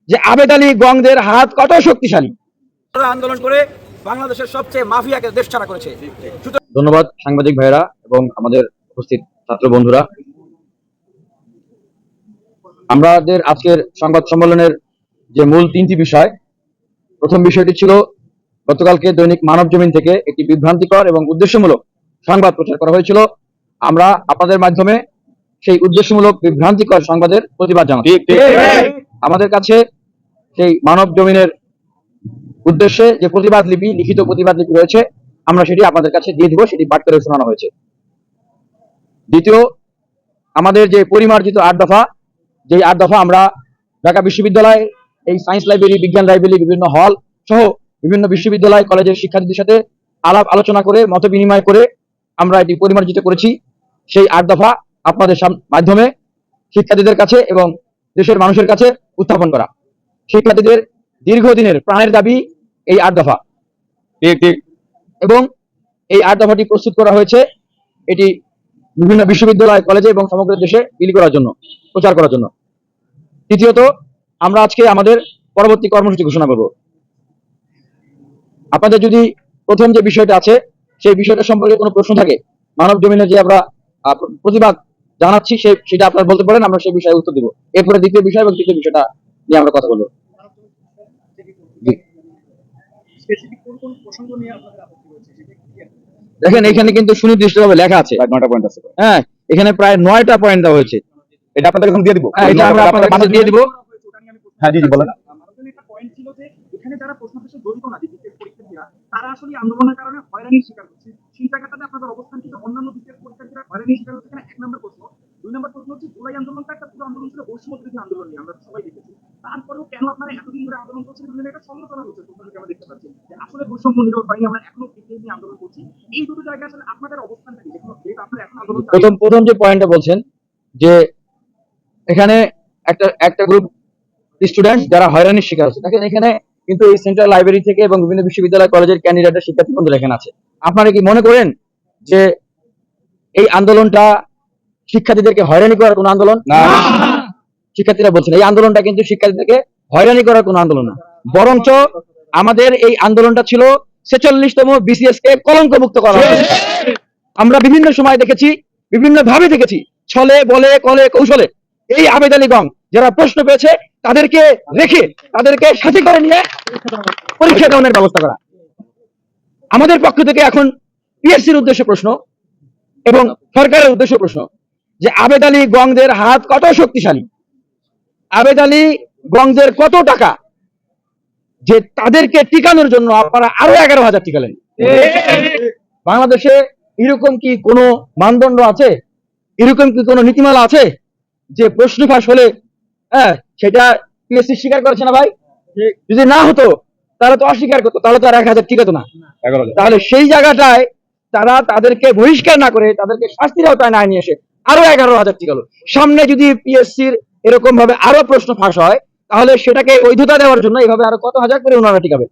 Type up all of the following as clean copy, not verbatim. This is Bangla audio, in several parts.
যে আবেদ আলী গংদের হাত কত শক্তিশালী। আন্দোলন করে বাংলাদেশের সবচেয়ে মাফিয়াকে দেশ ছাড়া করেছে। ধন্যবাদ সাংবাদিক ভাইরা এবং আমাদের উপস্থিত ছাত্র বন্ধুরা। আমাদের আজকের সংবাদ সম্মেলনের যে মূল তিনটি বিষয়, প্রথম বিষয়টি ছিল গতকালকে দৈনিক মানব জমিন থেকে একটি বিভ্রান্তিকর এবং উদ্দেশ্যমূলক সংবাদ প্রচার করা হয়েছিল। আমরা আপনাদের মাধ্যমে সেই উদ্দেশ্যমূলক বিভ্রান্তিকর সংবাদের প্রতিবাদ জানাচ্ছি। আমাদের কাছে সেই মানব জমিনের উদ্দেশ্যে যে প্রতিবাদ লিপি, লিখিত প্রতিবাদ লিপি রয়েছে, আমরা সেটি আপনাদের কাছে দিয়ে দিব, সেটি পাঠ করে শোনানো হয়েছে। দ্বিতীয়, আমাদের যে পরিমার্জিত 8 দফা, যেই 8 দফা আমরা ঢাকা বিশ্ববিদ্যালয় এই সায়েন্স লাইব্রেরি, বিজ্ঞান লাইব্রেরি, বিভিন্ন হল সহ বিভিন্ন বিশ্ববিদ্যালয় কলেজের শিক্ষার্থীদের সাথে আলাপ আলোচনা করে মত বিনিময় করে আমরা এটি পরিমার্জিত করেছি। সেই 8 দফা আপনাদের মাধ্যমে শিক্ষার্থীদের কাছে এবং দেশের মানুষের কাছে উত্থাপন করা। শিক্ষার্থীদের দীর্ঘদিনের প্রাণের দাবি এই 8 দফা, এবং এই 8 দফাটি প্রস্তুত করা হয়েছে এটি বিভিন্ন বিশ্ববিদ্যালয়, কলেজে এবং সমগ্র দেশে বিলি করার জন্য, প্রচার করার জন্য। তৃতীয়ত, আমরা আজকে আমাদের পরবর্তী কর্মসূচি ঘোষণা করব। আপনাদের যদি প্রথম যে বিষয়টা আছে সেই বিষয়টা সম্পর্কে কোনো প্রশ্ন থাকে, মানব জমিনে যে আমরা প্রতিবাদ জানাচ্ছি সেটা আপনারা বলতে পারেন, আমরা সেই বিষয়ে উত্তর দিব। এরপরে দ্বিতীয় বিষয় এবং তৃতীয় বিষয়টা নিয়ে আমরা কথা বলবো। দেখেন, এখানে কিন্তু সুনির্দিষ্টভাবে লেখা আছে 9টা পয়েন্ট আছে। হ্যাঁ, এখানে প্রায় 9টা পয়েন্ট দেওয়া হয়েছে। এটা আপনাদের এখন দিয়ে দিব। হ্যাঁ, এটা আমরা আপনাদের কাছে দিয়ে দিব। হ্যাঁ, জি বলেন। আমাদের একটা পয়েন্ট ছিল যে এখানে যারা প্রশ্ন পেশে জড়িত না, দিকের পরীক্ষার্থীরা, তারা আসলে আন্দোলনের কারণে হয়রানির শিকার হচ্ছে। সেই জায়গাটাতে আপনাদের অবস্থান কিন্তু অন্যান্য দিকের পরীক্ষার্থীরা হয়রানির শিকার হচ্ছে কিনা, 1 নম্বর প্রশ্ন। 2 নম্বর প্রশ্ন হচ্ছে জুলাই আন্দোলনটা একটা পুরো আন্দোলন ছিল, বৈষম্য বিরোধী আন্দোলন নিয়ে আমরা সবাই দেখেছি। তারপরেও কেন আপনারা এতদিন ধরে আন্দোলন করছেন, একটা সমালোচনা হচ্ছে, তোমরা আমরা দেখতে পাচ্ছি যে আসলে বৈষম্য নিরোধ হয়নি, আমরা এখনো বিদ্রোহ নিয়ে আন্দোলন করছি। এই দুটো জায়গায় আসলে আপনাদের অবস্থানটা কি? দেখুন, আপনারা এখন আন্দোলন প্রথম যে পয়েন্টটা বলছেন যে এখানে একটা গ্রুপ স্টুডেন্ট যারা হয়রানির শিকার হচ্ছে, দেখেন এখানে কিন্তু এই সেন্ট্রাল লাইব্রেরি থেকে এবং বিভিন্ন বিশ্ববিদ্যালয় কলেজের ক্যান্ডিডেটের শিক্ষার্থী বন্ধুরা এখানে আছে। আপনারা কি মনে করেন যে এই আন্দোলনটা শিক্ষার্থীদেরকে হয়রানি করার কোন আন্দোলন না? শিক্ষার্থীরা বলছেন এই আন্দোলনটা কিন্তু শিক্ষার্থীদেরকে হয়রানি করার কোন আন্দোলন না, বরঞ্চ আমাদের এই আন্দোলনটা ছিল 46তম বিসিএস কে কলঙ্কমুক্ত করা। আমরা বিভিন্ন সময় দেখেছি, বিভিন্ন ভাবে দেখেছি, ছলে বলে কলে কৌশলে এই আবেদ আলী গং যারা প্রশ্ন পেয়েছে তাদেরকে রেখে তাদেরকে সাথে করে নিয়ে পরীক্ষা দেওয়ার ব্যবস্থা করা। আমাদের পক্ষ থেকে এখন পিএসসির উদ্দেশ্যে প্রশ্ন এবং সরকারের উদ্দেশ্যে প্রশ্ন যে আবেদ আলী গংদের হাত কত শক্তিশালী, আবেদ আলী গংদের কত টাকা, যে তাদেরকে টিকানোর জন্য আপনারা আরো 11,000 টিকালেন। বাংলাদেশে এরকম কি কোনো মানদণ্ড আছে, এরকম কি কোনো নীতিমালা আছে যে প্রশ্ন ফাঁস হলে সেটা পিএসসি স্বীকার করেছে না? ভাই, যদি না হতো তাহলে তো অস্বীকার করতো, তাহলে তো আর 1,000 টিকাতো না। তাহলে সেই জায়গাটায় তারা তাদেরকে বহিষ্কার না করে তাদেরকে শাস্তির আওতায় না নিয়ে এসে আরো 11,000 টিকালো। সামনে যদি পিএসসির এরকম ভাবে আরো প্রশ্ন ফাঁস হয় তাহলে সেটাকে বৈধতা দেওয়ার জন্য এইভাবে আরো কত হাজার করে ওনারা টিকাবে।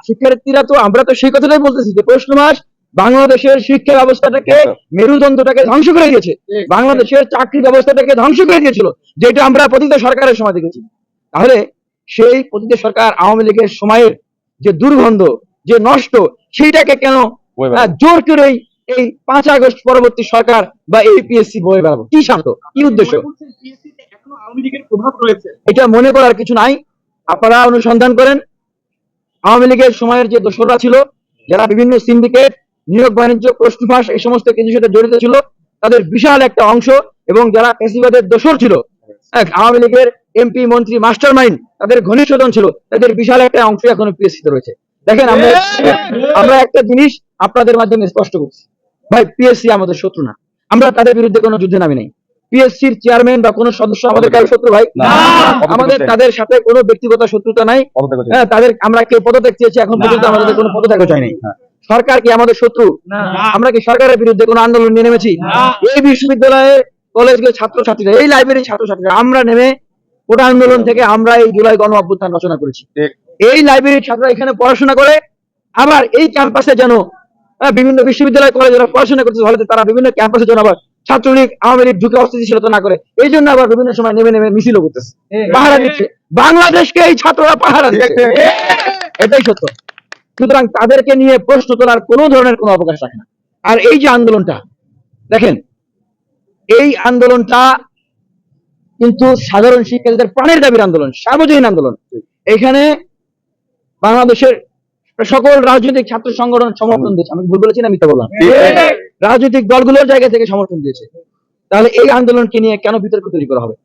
শিক্ষার্থীরা তো, আমরা তো সেই কথাটাই বলতেছি যে প্রশ্ন মাস বাংলাদেশের শিক্ষা ব্যবস্থাটাকে, মেরুদণ্ডটাকে ধ্বংস করে দিয়েছে, বাংলাদেশের চাকরি ব্যবস্থাটাকে ধ্বংস করে দিয়েছিল, যেটা আমরা পতিত সরকারের সময় দেখেছি। তাহলে সেই পতিত সরকার আওয়ামী লীগের সময়ের যে দুর্গন্ধ, যে নষ্ট, সেইটাকে কেন জোর করে এই 5 আগস্ট পরবর্তী সরকার বা এই পিএসসি বয়ে বেড়াবো? কি শান্ত, কি উদ্দেশ্য? এটা মনে করার কিছু নাই। আপনারা অনুসন্ধান করেন, আওয়ামী লীগের সময়ের যে দোসররা ছিল, যারা বিভিন্ন সিন্ডিকেট, নিয়োগ বাণিজ্য, প্রশ্ন ফাঁস, এই সমস্ত কিছুর সাথে জড়িত ছিল, তাদের বিশাল একটা অংশ, এবং যারা ফ্যাসিবাদের দোসর ছিল, আওয়ামী লীগের এমপি, মন্ত্রী, মাস্টার মাইন্ড, তাদের ঘনিষ্ঠজন ছিল, তাদের বিশাল একটা অংশ এখনো পিএসসিতে রয়েছে। দেখেন, আমরা একটা জিনিস আপনাদের মাধ্যমে স্পষ্ট করছি, ভাই, পিএসসি আমাদের শত্রু না, আমরা তাদের বিরুদ্ধে কোনো যুদ্ধে নামি নাই। পিএসসির চেয়ারম্যান বা কোনো সদস্য আমাদের কারো শত্রু ভাই, আমাদের তাদের সাথে কোনো ব্যক্তিগত শত্রুতা নাই। তাদের আমরা কেউ পদত্যাগ চেয়েছি, এখন পর্যন্ত আমাদের কোনো পদত্যাগ চাই নাই। সরকার কি আমাদের শত্রু? আমরা কি সরকারের বিরুদ্ধে কোনো আন্দোলন নিয়ে নেমেছি? এই বিশ্ববিদ্যালয়ের কলেজের ছাত্রছাত্রীরা, এই লাইব্রেরির ছাত্রছাত্রীরা আমরা নেমে কোটা আন্দোলন থেকে আমরা এই জুলাই গণ অভ্যুত্থান রচনা করেছি। এই লাইব্রেরির ছাত্ররা এখানে পড়াশোনা করে, আবার এই ক্যাম্পাসে যেন বিভিন্ন বিশ্ববিদ্যালয় কলেজে পড়াশোনা করতে, তারা বিভিন্ন ক্যাম্পাসে যেন আবার ছাত্রলীগ আওয়ামী লীগ ঢুকে অস্থিতিশীলতা না করে, এই জন্য আবার বিভিন্ন সময় নেমে নেমে মিছিলও করতেছে, পাহারা দিচ্ছে বাংলাদেশকে, এই ছাত্ররা পাহারা দিচ্ছে, এটাই সত্য। সুতরাং তাদেরকে নিয়ে প্রশ্ন তোলার কোনো ধরনের কোনো অবকাশ রাখে না। আর এই যে আন্দোলনটা দেখেন, এই আন্দোলনটা কিন্তু সাধারণ শিক্ষার্থীদের প্রাণের দাবির আন্দোলন, সার্বজনীন আন্দোলন। এখানে বাংলাদেশের সকল রাজনৈতিক ছাত্র সংগঠন সমর্থন দিয়েছে। আমি ভুল বলেছি না মিথ্যা বললাম? রাজনৈতিক দলগুলোর জায়গা থেকে সমর্থন দিয়েছে। তাহলে এই আন্দোলনকে নিয়ে কেন বিতর্ক তৈরি করা হবে?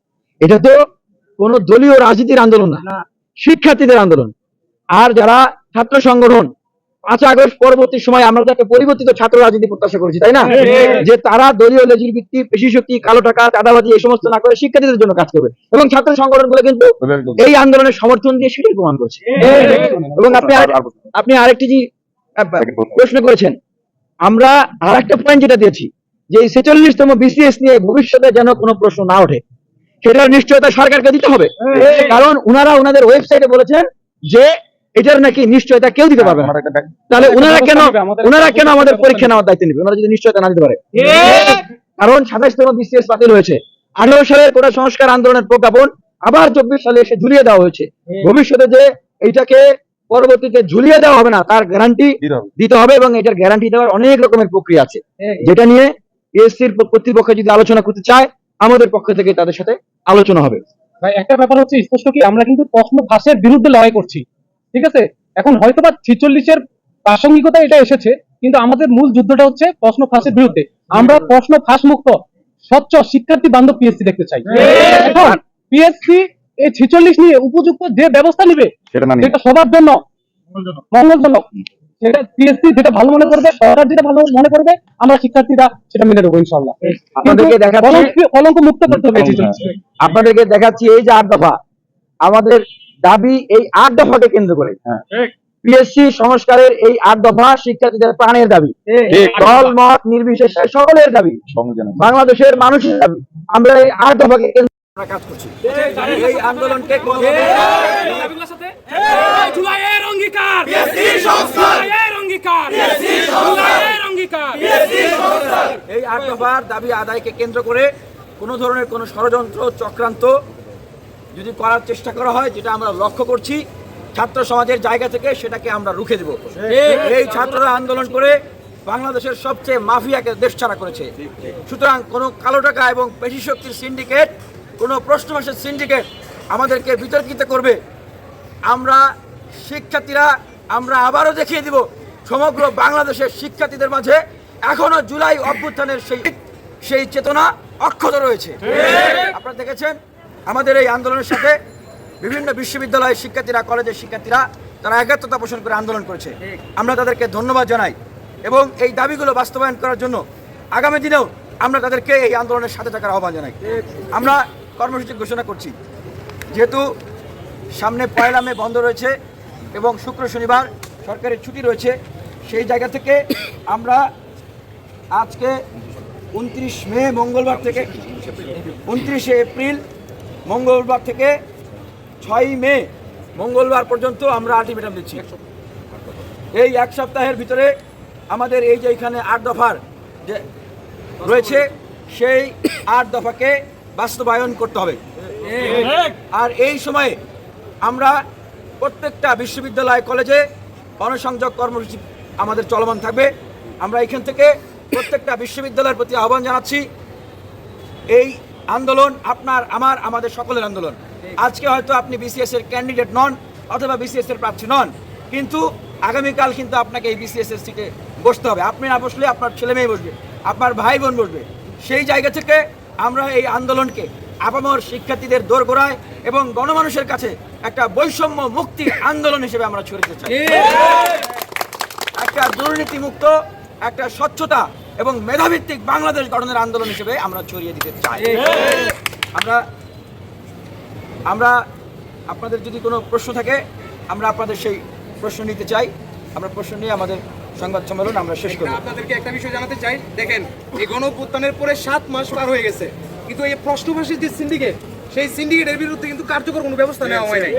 এটা তো কোন দলীয় রাজনীতির আন্দোলন না, শিক্ষার্থীদের আন্দোলন। আর যারা ছাত্র সংগঠন 5 আগস্ট পরবর্তী সময় আমরা তো একটা পরিবর্তিত ছাত্র রাজনীতি প্রত্যাশা করেছি, তাই না? যে তারা দলীয় লেজির ভিত্তি, পেশি শক্তি, কালো টাকা, চাঁদাবাজি এই সমস্ত না করে শিক্ষার্থীদের জন্য কাজ করবে, এবং ছাত্র সংগঠনগুলো কিন্তু এই আন্দোলনের সমর্থন দিয়ে সেটাই প্রমাণ করছে। এবং আপনি আরেকটি যে প্রশ্ন করেছেন, আমরা আরেকটা পয়েন্ট যেটা দিয়েছি যে এই 46তম বিসিএস নিয়ে ভবিষ্যতে যেন কোনো প্রশ্ন না ওঠে, সেটার নিশ্চয়তা সরকারকে দিতে হবে। কারণ ওনারা ওনাদের ওয়েবসাইটে বলেছেন যে এটার নাকি নিশ্চয়তা কেউ দিতে পারবে না। তাহলে ওনারা কেন আমাদের পরীক্ষা নেওয়ার দায়িত্ব নেবে, ওনারা যদি নিশ্চয়তা না দিতে পারে? কারণ 27তম বিসিএস বাতিল হয়েছে, 18 সালের কোটা সংস্কার আন্দোলনের প্রজ্ঞাপন আবার 24 সালে এসে ঝুলিয়ে দেওয়া হয়েছে। ভবিষ্যতে যে এইটাকে পরবর্তীতে ঝুলিয়ে দেওয়া হবে না তার গ্যারান্টি দিতে হবে, এবং এটার গ্যারান্টি দেওয়ার অনেক রকমের প্রক্রিয়া আছে, যেটা নিয়ে এসসির কর্তৃপক্ষ যদি আলোচনা করতে চায় আমাদের পক্ষ থেকে তাদের সাথে আলোচনা হবে। ভাই একটা ব্যাপার হচ্ছে স্পষ্ট কি, আমরা কিন্তু প্রশ্ন ফাঁসের বিরুদ্ধে লড়াই করছি, ঠিক আছে? এখন হয়তোবা 46-এর প্রাসঙ্গিকতা এটা এসেছে, কিন্তু আমাদের মূল যুদ্ধটা হচ্ছে প্রশ্ন ফাঁসের বিরুদ্ধে। আমরা প্রশ্ন ফাঁস মুক্ত স্বচ্ছ শিক্ষার্থী বান্ধব পিএসসি দেখতে চাই। এখন পিএসসি এই 46 নিয়ে উপযুক্ত যে ব্যবস্থা নিবে সেটা সবার জন্য মঙ্গলজনক, সেটা পিএসসি যেটা ভালো মনে করবে, সরকার যেটা ভালো মনে করবে, আমরা শিক্ষার্থীরা সেটা মেনে নেবো ইনশাআল্লাহ। আপনাদেরকে দেখাচ্ছি, কলঙ্ক মুক্ত করতে হবে। আপনাদেরকে দেখাচ্ছি এই যে 8 দফা আমাদের দাবি, এই 8 দফাকে কেন্দ্র করে পিএসসি সংস্কারের এই 8 দফা শিক্ষার্থীদের প্রাণের দাবি, দল মত নির্বিশেষে সকলের দাবি, বাংলাদেশের মানুষের দাবি। আমরা এই 8 দফাকে কেন্দ্র আমরা কাজ করছি। এই আন্দোলনকে জুলাইয়ের অঙ্গীকার, জুলাইয়ের অঙ্গীকার, জুলাইয়ের অঙ্গীকার। এই 8 দফার দাবি আদায়কে কেন্দ্র করে কোনো ধরনের কোনো ষড়যন্ত্র চক্রান্ত যদি করার চেষ্টা করা হয়, যেটা আমরা লক্ষ্য করছি ছাত্র সমাজের জায়গা থেকে, সেটাকে আমরা রুখে দেব। এই ছাত্ররা আন্দোলন করে বাংলাদেশের সবচেয়ে মাফিয়াকে দেশছাড়া করেছে। সুতরাং কোনো কালো টাকা এবং পেশি শক্তির সিন্ডিকেট, কোনো প্রশ্নবাসের সিন্ডিকেট আমাদেরকে বিতর্কিত করবে। আমরা শিক্ষার্থীরা আমরা আবারও দেখিয়ে দিব সমগ্র বাংলাদেশের শিক্ষার্থীদের মাঝে এখনো জুলাই অভ্যুত্থানের সেই চেতনা অক্ষত রয়েছে। আপনারা দেখেছেন আমাদের এই আন্দোলনের সাথে বিভিন্ন বিশ্ববিদ্যালয়ের শিক্ষার্থীরা, কলেজের শিক্ষার্থীরা তারা একাত্মতা পোষণ করে আন্দোলন করেছে। আমরা তাদেরকে ধন্যবাদ জানাই, এবং এই দাবিগুলো বাস্তবায়ন করার জন্য আগামী দিনেও আমরা তাদেরকে এই আন্দোলনের সাথে থাকার আহ্বান জানাই। আমরা কর্মসূচি ঘোষণা করছি, যেহেতু সামনে 1 মে বন্ধ রয়েছে এবং শুক্র শনিবার সরকারি ছুটি রয়েছে, সেই জায়গা থেকে আমরা আজকে 29 মে মঙ্গলবার থেকে 29 এপ্রিল মঙ্গলবার থেকে 6 মে মঙ্গলবার পর্যন্ত আমরা আলটিমেটাম দিচ্ছি। এই 1 সপ্তাহের ভিতরে আমাদের এই যে এখানে 8 দফার যে রয়েছে সেই 8 দফাকে বাস্তবায়ন করতে হবে। আর এই সময়ে আমরা প্রত্যেকটা বিশ্ববিদ্যালয় কলেজে গণসংযোগ কর্মসূচি আমাদের চলমান থাকবে। আমরা এখান থেকে প্রত্যেকটা বিশ্ববিদ্যালয়ের প্রতি আহ্বান জানাচ্ছি, এই আন্দোলন আপনার, আমার, আমাদের সকলের আন্দোলন। আজকে হয়তো আপনি বিসিএস এর ক্যান্ডিডেট নন অথবা বিসিএস এর প্রার্থী নন, কিন্তু আগামীকাল কিন্তু আপনাকে এই বিসিএস এর সিটে বসতে হবে। আপনি না বসলে আপনার ছেলে মেয়ে বসবে, আপনার ভাই বোন বসবে। সেই জায়গা থেকে আমরা এই আন্দোলনকে আপামর শিক্ষার্থীদের দোরগোড়ায় এবং গণমানুষের কাছে একটা বৈষম্য মুক্তির আন্দোলন হিসেবে আমরা ছড়িয়ে দিতে চাই। একটা দুর্নীতিমুক্ত, একটা স্বচ্ছতা এবং মেধাভিত্তিক বাংলাদেশ গঠনের আন্দোলন হিসেবে আমরা ছড়িয়ে দিতে চাই। আমরা আপনাদের যদি কোনো প্রশ্ন থাকে আমরা আপনাদের সেই প্রশ্ন নিতে চাই। আমরা প্রশ্ন নিয়ে আমাদের সংবাদ সম্মেলন আমরা শেষ করব। আপনাদেরকে একটা বিষয় জানাতে চাই, দেখেন এই গণঅভ্যুত্থানের পরে 7 মাস পার হয়ে গেছে, কিন্তু এই প্রশ্নভাষীর যে সিন্ডিকেট সেই সিন্ডিকেটের বিরুদ্ধে কিন্তু কার্যকর কোনো ব্যবস্থা নেওয়া হয় নাই।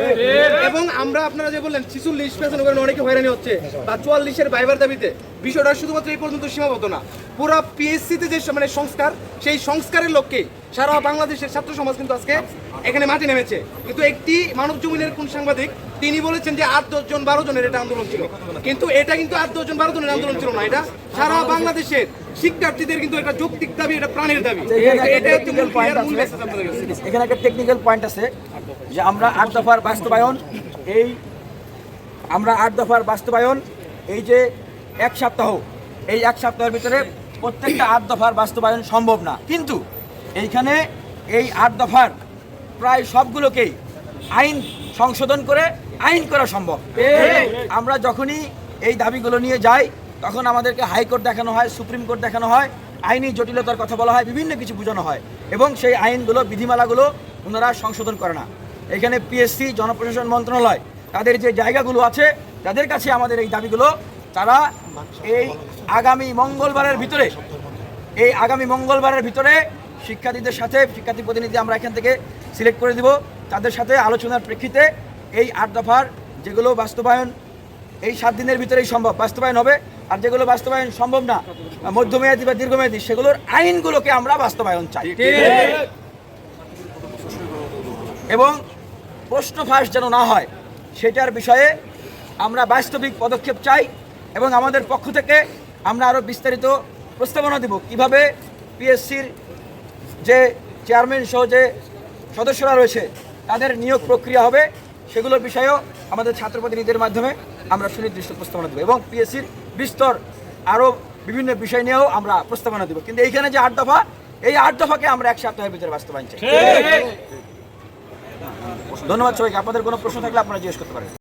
এবং আমরা আপনারা যে বললেন 46% ওখানে অনেকে হয়রানি হচ্ছে বা 44-এর ভাইবার দাবিতে, বিষয়টা শুধুমাত্র এই পর্যন্ত সীমাবদ্ধ না। পুরো পিএসসিতে যে মানে সংস্কার, সেই সংস্কারের লক্ষ্যে সারা বাংলাদেশের ছাত্র সমাজ কিন্তু আজকে এখানে মাঠে নেমেছে। কিন্তু একটি মানব জমিনের কোন সাংবাদিক তিনি বলেছেন যে 8-10 জন 12 জনের এটা আন্দোলন ছিল, কিন্তু এটা কিন্তু 8-10 জন 12 জনের আন্দোলন ছিল না, এটা সারা বাংলাদেশের শিক্ষার্থীদের কিন্তু একটা যৌক্তিক দাবি, এটা প্রাণের দাবি। এটা হচ্ছে মূল message আমাদের কাছে। এখানে একটা টেকনিক্যাল পয়েন্ট আছে যে আমরা 8 দফার বাস্তবায়ন, এই যে 1 সপ্তাহ, এই 1 সপ্তাহের ভিতরে প্রত্যেকটা 8 দফার বাস্তবায়ন সম্ভব না, কিন্তু এইখানে এই 8 দফার প্রায় সবগুলোকেই আইন সংশোধন করে আইন করা সম্ভব। আমরা যখনই এই দাবিগুলো নিয়ে যাই তখন আমাদেরকে হাইকোর্ট দেখানো হয়, সুপ্রিম কোর্ট দেখানো হয়, আইনি জটিলতার কথা বলা হয়, বিভিন্ন কিছু বোঝানো হয়, এবং সেই আইনগুলো, বিধিমালাগুলো ওনারা সংশোধন করে না। এখানে পিএসসি, জনপ্রশাসন মন্ত্রণালয়, তাদের যে জায়গাগুলো আছে, তাদের কাছে আমাদের এই দাবিগুলো তারা এই আগামী মঙ্গলবারের ভিতরে শিক্ষার্থীদের সাথে, শিক্ষার্থী প্রতিনিধি আমরা এখান থেকে সিলেক্ট করে দিব, তাদের সাথে আলোচনার প্রেক্ষিতে এই 8 দফার যেগুলো বাস্তবায়ন এই 7 দিনের ভিতরেই সম্ভব বাস্তবায়ন হবে, আর যেগুলো বাস্তবায়ন সম্ভব না, মধ্যমেয়াদী বা দীর্ঘমেয়াদী, সেগুলোর আইনগুলোকে আমরা বাস্তবায়ন চাই। এবং প্রশ্ন ফাঁস যেন না হয় সেটার বিষয়ে আমরা বাস্তবিক পদক্ষেপ চাই, এবং আমাদের পক্ষ থেকে আমরা আরও বিস্তারিত প্রস্তাবনা দেব কিভাবে পিএসসির যে চেয়ারম্যান সহ যে সদস্যরা রয়েছে তাদের নিয়োগ প্রক্রিয়া হবে, সেগুলোর বিষয়েও আমাদের ছাত্র প্রতিনিধিদের মাধ্যমে আমরা সুনির্দিষ্ট প্রস্তাবনা দেবো, এবং পিএসসির বিস্তর আরও বিভিন্ন বিষয় নিয়েও আমরা প্রস্তাবনা দেবো। কিন্তু এইখানে যে 8 দফা, এই 8 দফাকে আমরা 1 সপ্তাহের ভিতরে বাস্তবায়ন চাই। ধন্যবাদ সবাইকে। আপনাদের কোনো প্রশ্ন থাকলে আপনারা জিজ্ঞেস করতে পারেন।